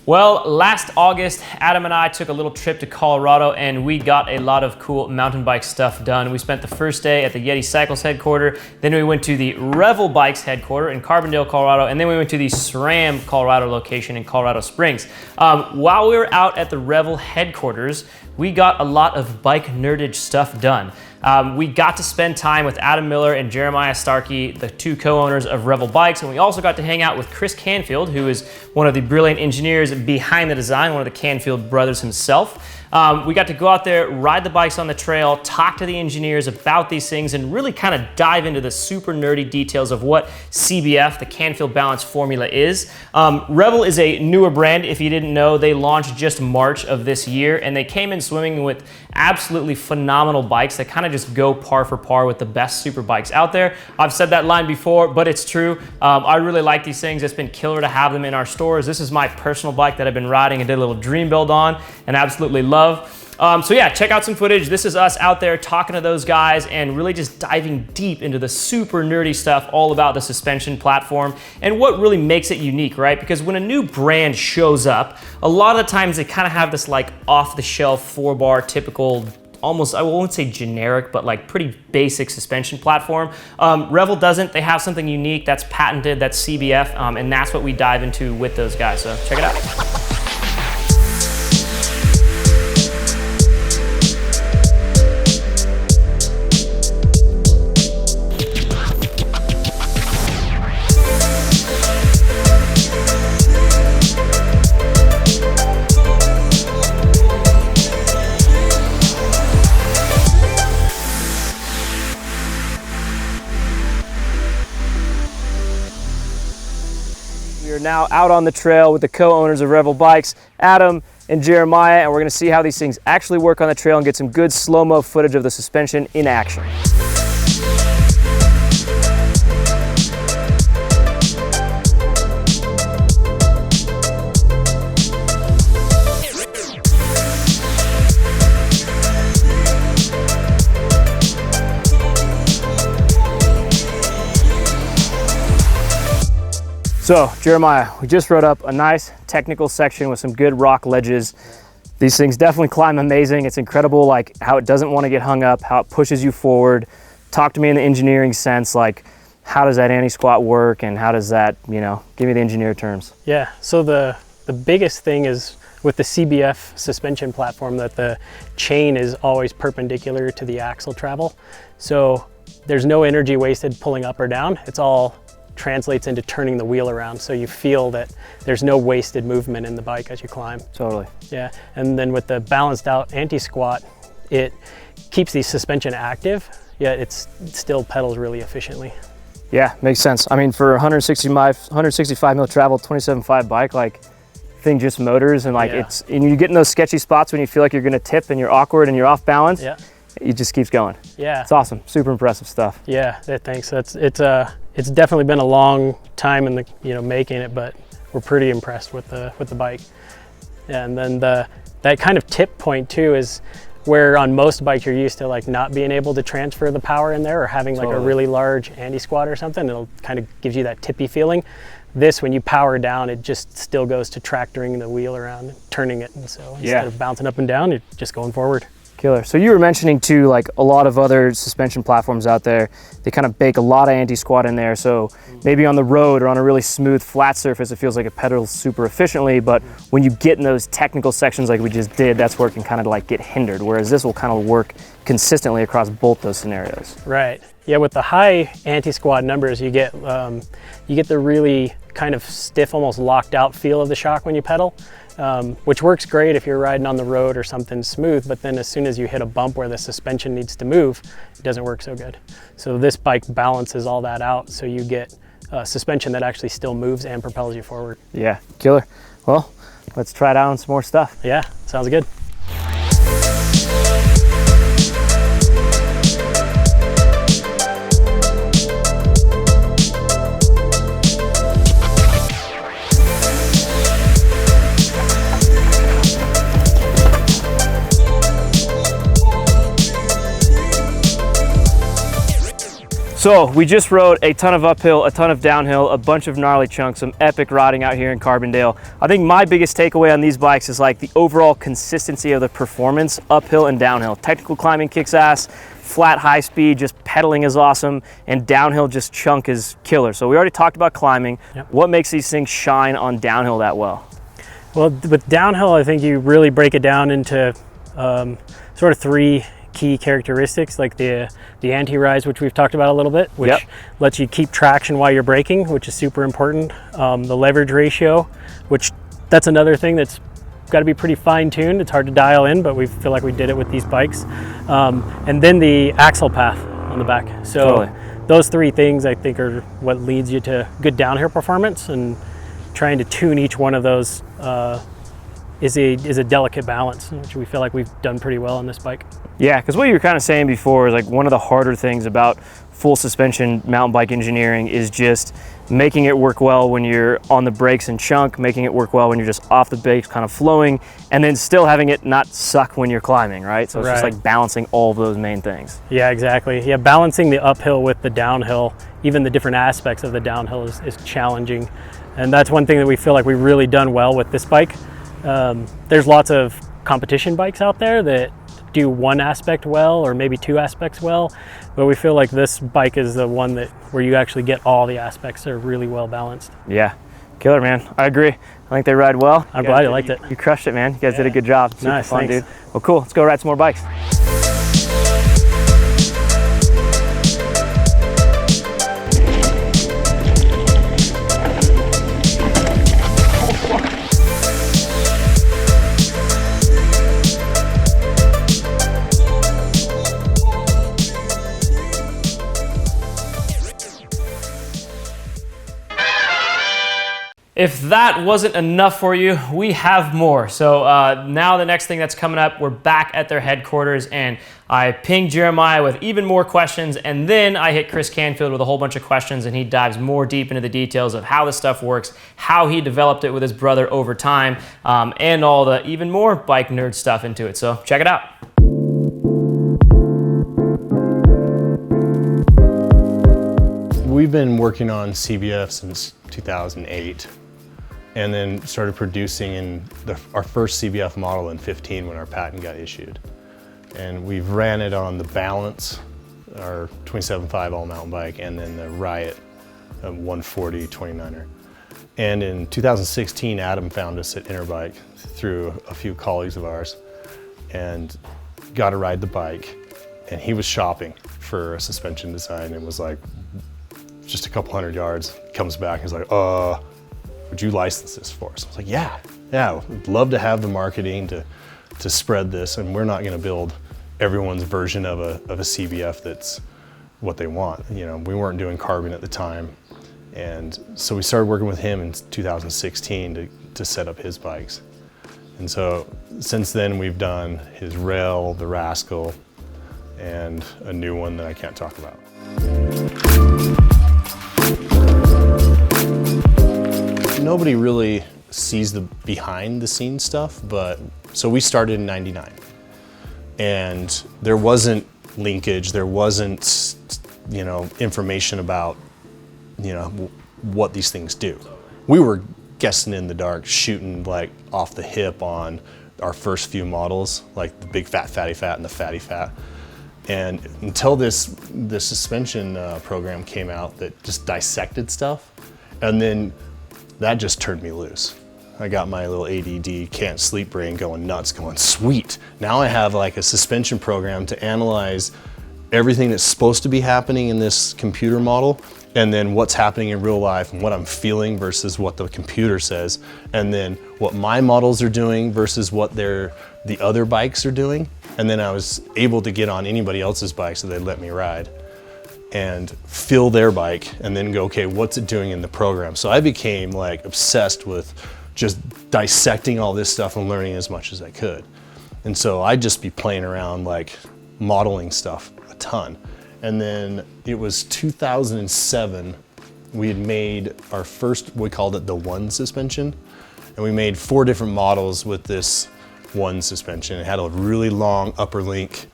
Well, last August, Adam and I took a little trip to Colorado and we got a lot of cool mountain bike stuff done. We spent the first day at the Yeti Cycles headquarters, then we went to the Revel Bikes headquarters in Carbondale, Colorado, and then we went to the SRAM Colorado location in Colorado Springs. While we were out at the Revel headquarters, we got a lot of bike nerdage stuff done. We got to spend time with Adam Miller and Jeremiah Starkey, the two co-owners of Revel Bikes, and we also got to hang out with Chris Canfield, who is one of the brilliant engineers behind the design, one of the Canfield brothers himself. We got to go out there, ride the bikes on the trail, talk to the engineers about these things, and really kind of dive into the super nerdy details of what CBF, the Canfield Balance Formula, is. Revel is a newer brand. If you didn't know, they launched just March of this year, and they came in swimming with absolutely phenomenal bikes that kind of just go par for par with the best super bikes out there. I've said that line before, but it's true. I really like these things. It's been killer to have them in our stores. This is my personal bike that I've been riding and did a little dream build on and absolutely love. So yeah, check out some footage. This is us out there talking to those guys and really just diving deep into the super nerdy stuff all about the suspension platform and what really makes it unique, right? Because when a new brand shows up, a lot of the times they kind of have this like off-the-shelf 4-bar typical, almost, I won't say generic, but like pretty basic suspension platform. Revel doesn't. They have something unique that's patented, that's CBF, and that's what we dive into with those guys. So check it out. We are now out on the trail with the co-owners of Revel Bikes, Adam and Jeremiah, and we're going to see how these things actually work on the trail and get some good slow-mo footage of the suspension in action. So, Jeremiah, we just rode up a nice technical section with some good rock ledges. These things definitely climb amazing. It's incredible like how it doesn't want to get hung up, how it pushes you forward. Talk to me in the engineering sense, like how does that anti-squat work and how does that, you know, give me the engineer terms. Yeah, so the biggest thing is with the CBF suspension platform that the chain is always perpendicular to the axle travel. So there's no energy wasted pulling up or down. It's all translates into turning the wheel around, so you feel that there's no wasted movement in the bike as you climb. Totally. Yeah, and then with the balanced out anti-squat, it keeps the suspension active, yet it still pedals really efficiently. Yeah, makes sense. I mean, for 165 mil travel, 27.5 bike, like thing just motors and like and you get in those sketchy spots when you feel like you're gonna tip and you're awkward and you're off balance. Yeah. It just keeps going. Yeah. It's awesome. Super impressive stuff. Yeah, thanks. It's definitely been a long time in the making it, but we're pretty impressed with the bike. And then that kind of tip point too is where on most bikes you're used to like not being able to transfer the power in there or having like a really large anti-squat or something. It'll kind of gives you that tippy feeling. This, when you power down, it just still goes to tractoring the wheel around and turning it. And so instead of bouncing up and down, you're just going forward. Killer. So you were mentioning too, like a lot of other suspension platforms out there, they kind of bake a lot of anti-squat in there. So maybe on the road or on a really smooth flat surface, it feels like it pedals super efficiently. But when you get in those technical sections like we just did, that's where it can kind of like get hindered. Whereas this will kind of work consistently across both those scenarios. Right. Yeah. With the high anti-squat numbers, you get the really kind of stiff, almost locked out feel of the shock when you pedal. Which works great if you're riding on the road or something smooth, but then as soon as you hit a bump where the suspension needs to move, it doesn't work so good. So this bike balances all that out, so you get suspension that actually still moves and propels you forward. Yeah, killer. Well, let's try it out on some more stuff. Yeah, sounds good. So we just rode a ton of uphill, a ton of downhill, a bunch of gnarly chunks, some epic riding out here in Carbondale. I think my biggest takeaway on these bikes is like the overall consistency of the performance uphill and downhill. Technical climbing kicks ass, flat high speed, just pedaling is awesome, and downhill just chunk is killer. So we already talked about climbing. Yep. What makes these things shine on downhill that well? Well, with downhill, I think you really break it down into sort of three key characteristics, like the anti-rise, which we've talked about a little bit, which lets you keep traction while you're braking, which is super important. The leverage ratio, which that's another thing that's got to be pretty fine-tuned. It's hard to dial in, but we feel like we did it with these bikes. And then the axle path on the back. So those three things I think are what leads you to good downhill performance, and trying to tune each one of those is a delicate balance, which we feel like we've done pretty well on this bike. Yeah, because what you were kind of saying before is like one of the harder things about full suspension mountain bike engineering is just making it work well when you're on the brakes and chunk, making it work well when you're just off the brakes kind of flowing, and then still having it not suck when you're climbing, right? So it's just like balancing all of those main things. Yeah, exactly. Yeah, balancing the uphill with the downhill, even the different aspects of the downhill is challenging. And that's one thing that we feel like we've really done well with this bike. There's lots of competition bikes out there that do one aspect well, or maybe two aspects well, but we feel like this bike is the one that where you actually get all the aspects that are really well balanced. Yeah, killer, man. I agree. I think they ride well. I'm glad you liked it. You crushed it, man. You guys did a good job. Super nice, fun, thanks. dude. Well, cool. Let's go ride some more bikes. If that wasn't enough for you, we have more. So now the next thing that's coming up, we're back at their headquarters, and I pinged Jeremiah with even more questions, and then I hit Chris Canfield with a whole bunch of questions, and he dives more deep into the details of how this stuff works, how he developed it with his brother over time, and all the even more bike nerd stuff into it. So check it out. We've been working on CBF since 2008. And then started producing in our first CBF model in 15 when our patent got issued. And we've ran it on the Balance, our 27.5 all mountain bike, and then the Riot 140 29er. And in 2016, Adam found us at Interbike through a few colleagues of ours and got to ride the bike. And he was shopping for a suspension design and was like, just a couple hundred yards, comes back and he's like, would you license this for us? I was like, yeah, we'd love to have the marketing to spread this, and we're not gonna build everyone's version of a CBF that's what they want. You know, we weren't doing carbon at the time. And so we started working with him in 2016 to set up his bikes. And so since then we've done his Rail, the Rascal, and a new one that I can't talk about. Nobody really sees the behind the scenes stuff, but so we started in '99 and there wasn't linkage, there wasn't, you know, information about, you know, what these things do. We were guessing in the dark, shooting like off the hip on our first few models, like the big fat fatty fat and the fatty fat. And until this suspension program came out that just dissected stuff, and then that just turned me loose. I got my little ADD, can't sleep brain going nuts, going, sweet. Now I have like a suspension program to analyze everything that's supposed to be happening in this computer model, and then what's happening in real life and what I'm feeling versus what the computer says, and then what my models are doing versus what the other bikes are doing. And then I was able to get on anybody else's bike so they'd let me ride and feel their bike and then go, okay, what's it doing in the program? So I became like obsessed with just dissecting all this stuff and learning as much as I could. And so I'd just be playing around like modeling stuff a ton. And then it was 2007, we had made our first, we called it the One suspension. And we made 4 different models with this One suspension. It had a really long upper link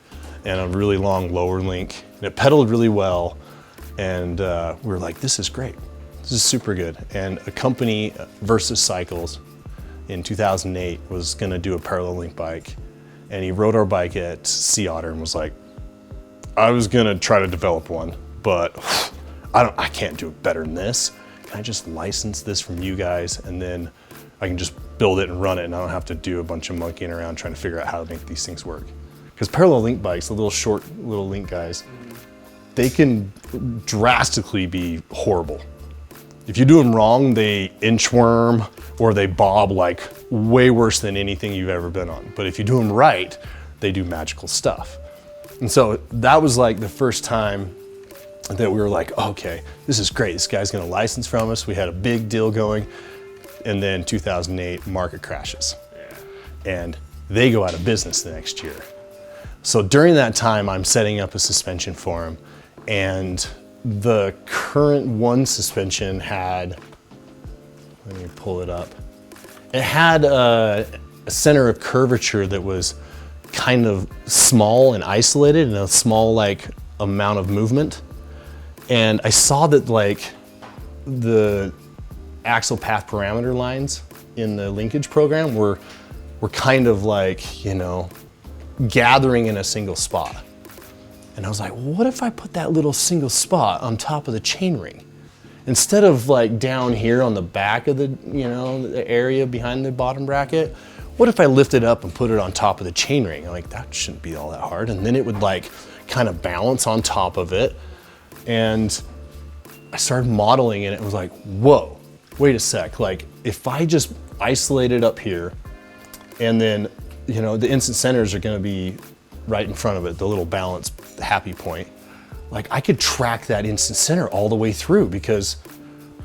and a really long lower link. And it pedaled really well. And we were like, this is great. This is super good. And a company, Versus Cycles, in 2008 was gonna do a parallel link bike. And he rode our bike at Sea Otter and was like, I was gonna try to develop one, but I can't do it better than this. Can I just license this from you guys, and then I can just build it and run it, and I don't have to do a bunch of monkeying around trying to figure out how to make these things work. Because parallel link bikes, the little short little link guys, they can drastically be horrible. If you do them wrong, they inchworm or they bob like way worse than anything you've ever been on. But if you do them right, they do magical stuff. And so that was like the first time that we were like, okay, this is great. This guy's gonna license from us. We had a big deal going. And then 2008, market crashes. And they go out of business the next year. So during that time, I'm setting up a suspension for him. And the current one suspension had, let me pull it up. It had a center of curvature that was kind of small and isolated and a small like amount of movement. And I saw that like the axle path parameter lines in the linkage program were kind of like, you know, gathering in a single spot. And I was like, well, what if I put that little single spot on top of the chainring? Instead of like down here on the back of the, you know, the area behind the bottom bracket, what if I lift it up and put it on top of the chainring? I'm like, that shouldn't be all that hard. And then it would like kind of balance on top of it. And I started modeling it and it was like, whoa, wait a sec. Like if I just isolate it up here and then, you know, the instant centers are gonna be right in front of it, the little balance happy point. Like I could track that instant center all the way through because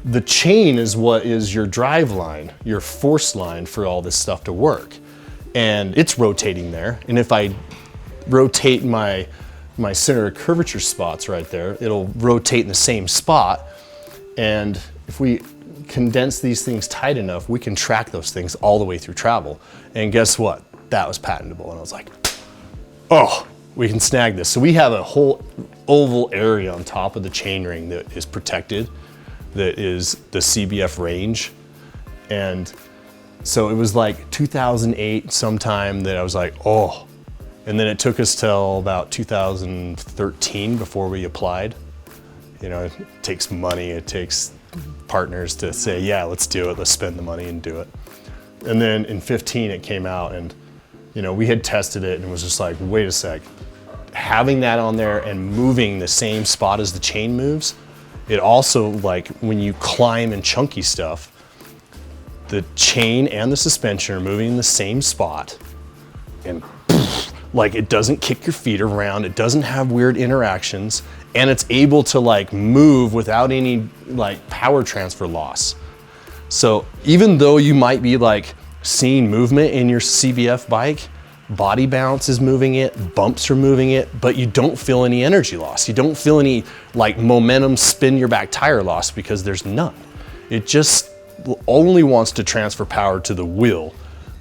the chain is what is your drive line, your force line for all this stuff to work. And it's rotating there. And if I rotate my center of curvature spots right there, it'll rotate in the same spot. And if we condense these things tight enough, we can track those things all the way through travel. And guess what? That was patentable. And I was like, oh, we can snag this. So we have a whole oval area on top of the chainring that is protected, that is the CBF range. And so it was like 2008 sometime that I was like, oh. And then it took us till about 2013 before we applied. You know, it takes money, it takes partners to say, yeah, let's do it, let's spend the money and do it. And then in 15 it came out and, you know, we had tested it and it was just like, wait a sec. Having that on there and moving the same spot as the chain moves, it also, like when you climb and chunky stuff, the chain and the suspension are moving in the same spot and like it doesn't kick your feet around, it doesn't have weird interactions, and it's able to like move without any like power transfer loss. So even though you might be like seeing movement in your CBF bike, body bounce is moving it, bumps are moving it, but you don't feel any energy loss. You don't feel any like momentum spin your back tire loss because there's none. It just only wants to transfer power to the wheel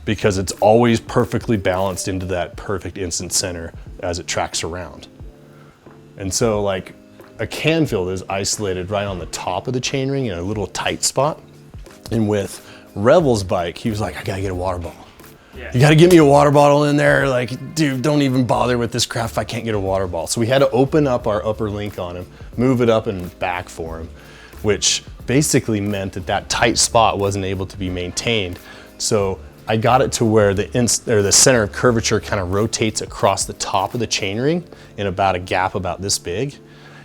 because it's always perfectly balanced into that perfect instant center as it tracks around. And so like a Canfield is isolated right on the top of the chainring in a little tight spot. And with Revel's bike, he was like, I gotta get a water bottle. Yeah. You gotta get me a water bottle in there. Like, dude, don't even bother with this crap if I can't get a water bottle. So we had to open up our upper link on him, move it up and back for him, which basically meant that that tight spot wasn't able to be maintained. So I got it to where the center of curvature kind of rotates across the top of the chainring in about a gap about this big.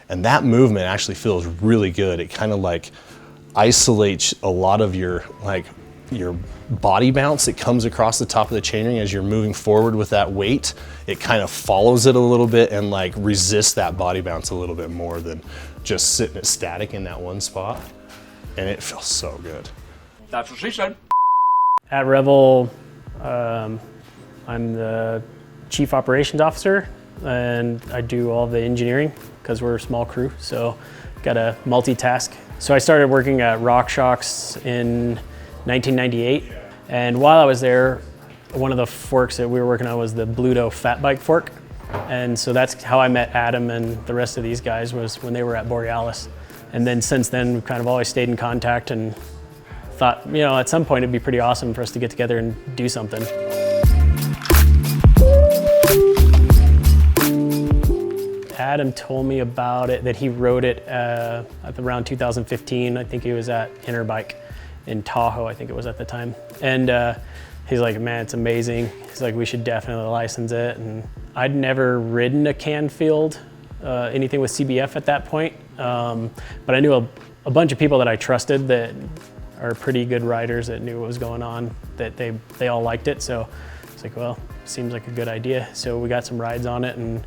And that movement actually feels really good. It kind of like isolates a lot of your body bounce that comes across the top of the chainring as you're moving forward with that weight. It kind of follows it a little bit and like resists that body bounce a little bit more than just sitting it static in that one spot. And it feels so good. That's what she said. At Revel, I'm the chief operations officer and I do all the engineering because we're a small crew, so got to multitask. So I started working at RockShox in 1998, and while I was there, one of the forks that we were working on was the Bluto fat bike fork. And so that's how I met Adam and the rest of these guys, was when they were at Borealis. And then since then, we've kind of always stayed in contact and thought, you know, at some point it'd be pretty awesome for us to get together and do something. Adam told me about it, that he wrote it at around 2015. I think he was at Interbike in Tahoe, I think it was at the time. And he's like, man, it's amazing. He's like, we should definitely license it. And I'd never ridden a Canfield, anything with CBF at that point. But I knew a bunch of people that I trusted that are pretty good riders that knew what was going on, that they all liked it. So it's like, well, seems like a good idea. So we got some rides on it and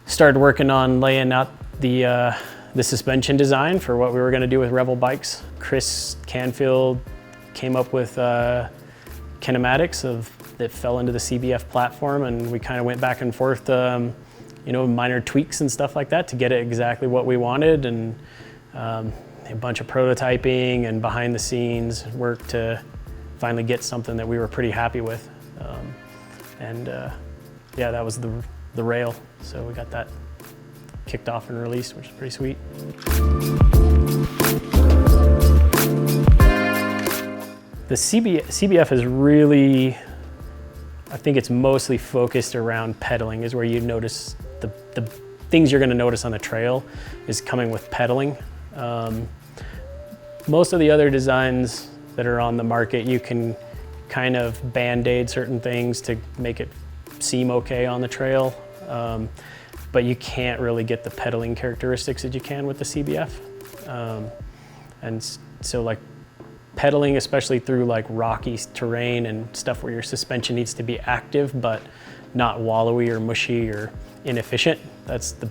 started working on laying out the suspension design for what we were gonna do with Revel bikes. Chris Canfield came up with kinematics that fell into the CBF platform, and we kind of went back and forth, you know, minor tweaks and stuff like that to get it exactly what we wanted, and a bunch of prototyping and behind the scenes work to finally get something that we were pretty happy with. Yeah, that was the rail. So we got that kicked off and released, which is pretty sweet. The CBF is really, I think it's mostly focused around pedaling, is where you notice the things you're gonna notice on the trail is coming with pedaling. Most of the other designs that are on the market, you can kind of band-aid certain things to make it seem okay on the trail. But you can't really get the pedaling characteristics that you can with the CBF. And so like pedaling, especially through like rocky terrain and stuff where your suspension needs to be active, but not wallowy or mushy or inefficient. That's the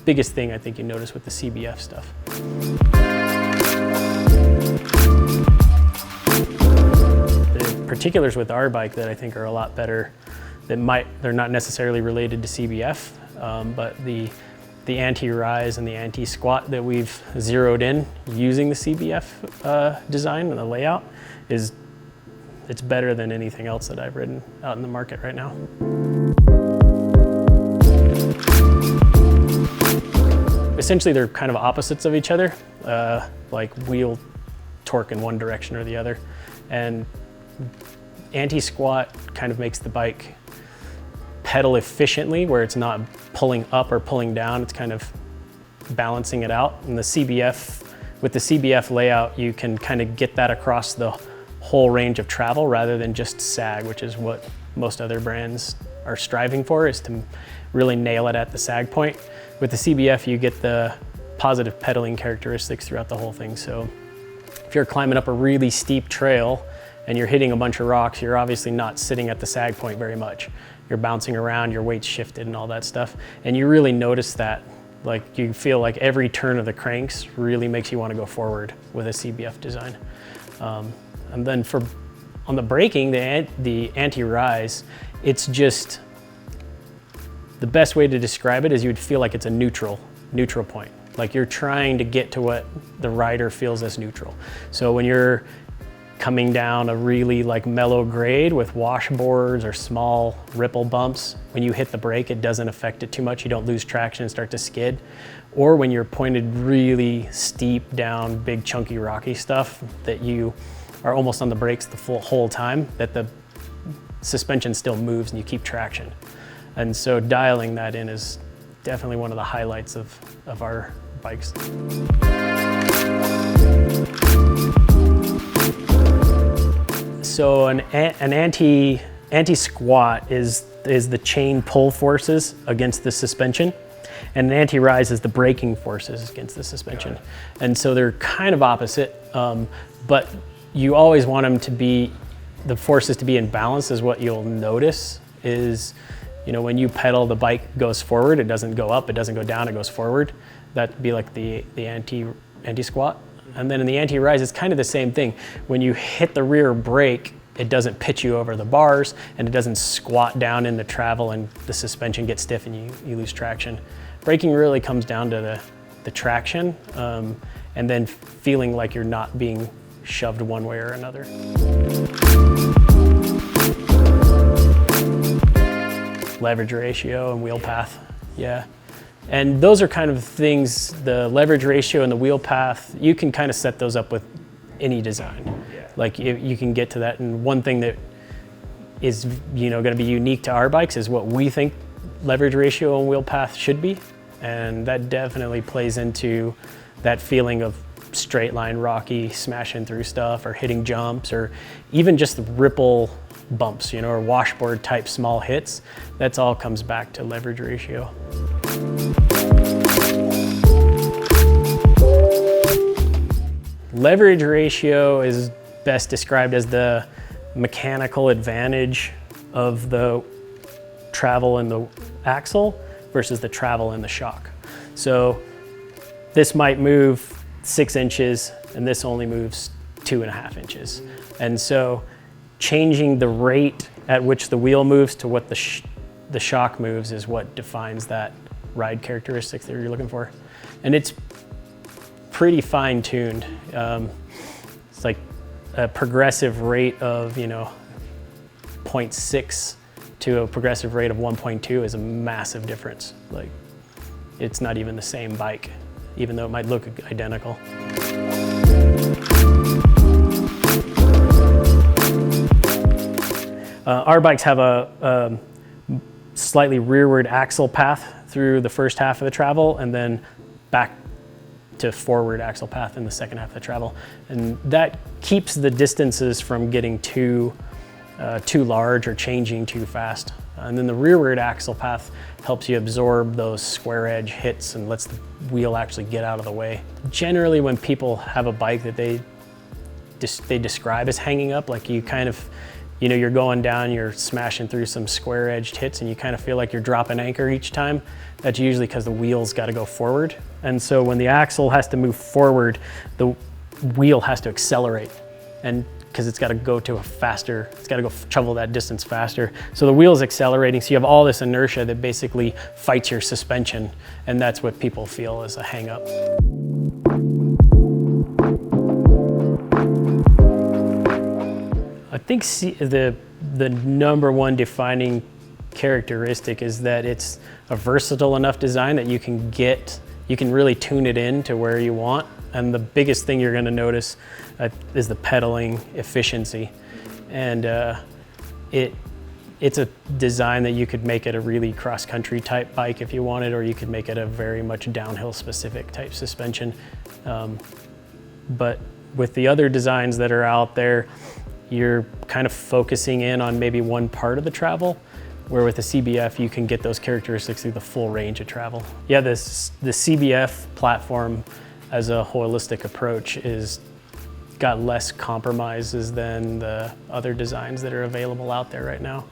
biggest thing I think you notice with the CBF stuff. The particulars with our bike that I think are a lot better, they're not necessarily related to CBF, but the anti-rise and the anti-squat that we've zeroed in using the CBF design and the layout it's better than anything else that I've ridden out in the market right now. Essentially, they're kind of opposites of each other, like wheel torque in one direction or the other. And anti-squat kind of makes the bike pedal efficiently, where it's not pulling up or pulling down, it's kind of balancing it out. And with the CBF layout, you can kind of get that across the whole range of travel rather than just sag, which is what most other brands are striving for, is to really nail it at the sag point. With the CBF, you get the positive pedaling characteristics throughout the whole thing. So if you're climbing up a really steep trail and you're hitting a bunch of rocks, you're obviously not sitting at the sag point very much. You're bouncing around, your weight's shifted and all that stuff. And you really notice that. Like, you feel like every turn of the cranks really makes you want to go forward with a CBF design. And then on the braking, the anti-rise, it's just, the best way to describe it is you would feel like it's a neutral point. Like you're trying to get to what the rider feels as neutral. So when you're coming down a really like mellow grade with washboards or small ripple bumps, when you hit the brake, it doesn't affect it too much. You don't lose traction and start to skid. Or when you're pointed really steep down, big chunky rocky stuff that you are almost on the brakes the whole time, that the suspension still moves and you keep traction. And so dialing that in is definitely one of the highlights of our bikes. So an anti-squat is the chain pull forces against the suspension, and an anti-rise is the braking forces against the suspension. And so they're kind of opposite, but you always want them to be, the forces to be in balance. Is what you'll notice is, you know, when you pedal, the bike goes forward, it doesn't go up, it doesn't go down, it goes forward. That'd be like the anti-squat. And then in the anti-rise, it's kind of the same thing. When you hit the rear brake, it doesn't pitch you over the bars and it doesn't squat down in the travel and the suspension gets stiff and you lose traction. Braking really comes down to the traction and then feeling like you're not being shoved one way or another. leverage ratio and wheel path. Yeah. And those are kind of things, the leverage ratio and the wheel path, you can kind of set those up with any design. Yeah. Like you can get to that. And one thing that is, you know, going to be unique to our bikes is what we think leverage ratio and wheel path should be. And that definitely plays into that feeling of straight line rocky, smashing through stuff or hitting jumps, or even just the ripple bumps, you know, or washboard type small hits. That's all comes back to leverage ratio. Leverage ratio is best described as the mechanical advantage of the travel in the axle versus the travel in the shock. So this might move 6 inches and this only moves 2.5 inches. And so changing the rate at which the wheel moves to what the shock moves is what defines that ride characteristics that you're looking for. And it's pretty fine-tuned. It's like a progressive rate of, you know, 0.6 to a progressive rate of 1.2 is a massive difference. Like, it's not even the same bike, even though it might look identical. Our bikes have a slightly rearward axle path through the first half of the travel, and then back to forward axle path in the second half of the travel. And that keeps the distances from getting too large or changing too fast. And then the rearward axle path helps you absorb those square edge hits and lets the wheel actually get out of the way. Generally, when people have a bike that they describe as hanging up, like you kind of, you know, you're going down, you're smashing through some square edged hits and you kind of feel like you're dropping anchor each time. That's usually because the wheel's got to go forward. And so when the axle has to move forward, the wheel has to accelerate, and because it's got to go to a faster, it's got to go travel that distance faster. So the wheel's accelerating, so you have all this inertia that basically fights your suspension, and that's what people feel as a hang up. I think the number one defining characteristic is that it's a versatile enough design that you can really tune it in to where you want. And the biggest thing you're going to notice is the pedaling efficiency. And it's a design that you could make it a really cross-country type bike if you wanted, or you could make it a very much downhill specific type suspension. But with the other designs that are out there, you're kind of focusing in on maybe one part of the travel, where with the CBF you can get those characteristics through the full range of travel. Yeah, the CBF platform as a holistic approach is got less compromises than the other designs that are available out there right now,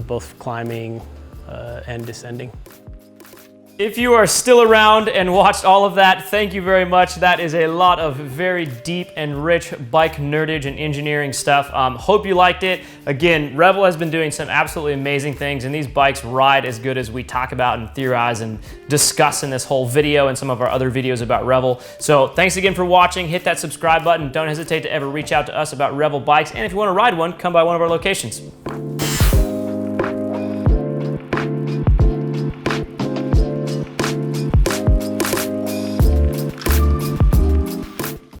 both climbing and descending. If you are still around and watched all of that, thank you very much. That is a lot of very deep and rich bike nerdage and engineering stuff. Hope you liked it. Again, Revel has been doing some absolutely amazing things, and these bikes ride as good as we talk about and theorize and discuss in this whole video and some of our other videos about Revel. So thanks again for watching. Hit that subscribe button. Don't hesitate to ever reach out to us about Revel bikes. And if you want to ride one, come by one of our locations.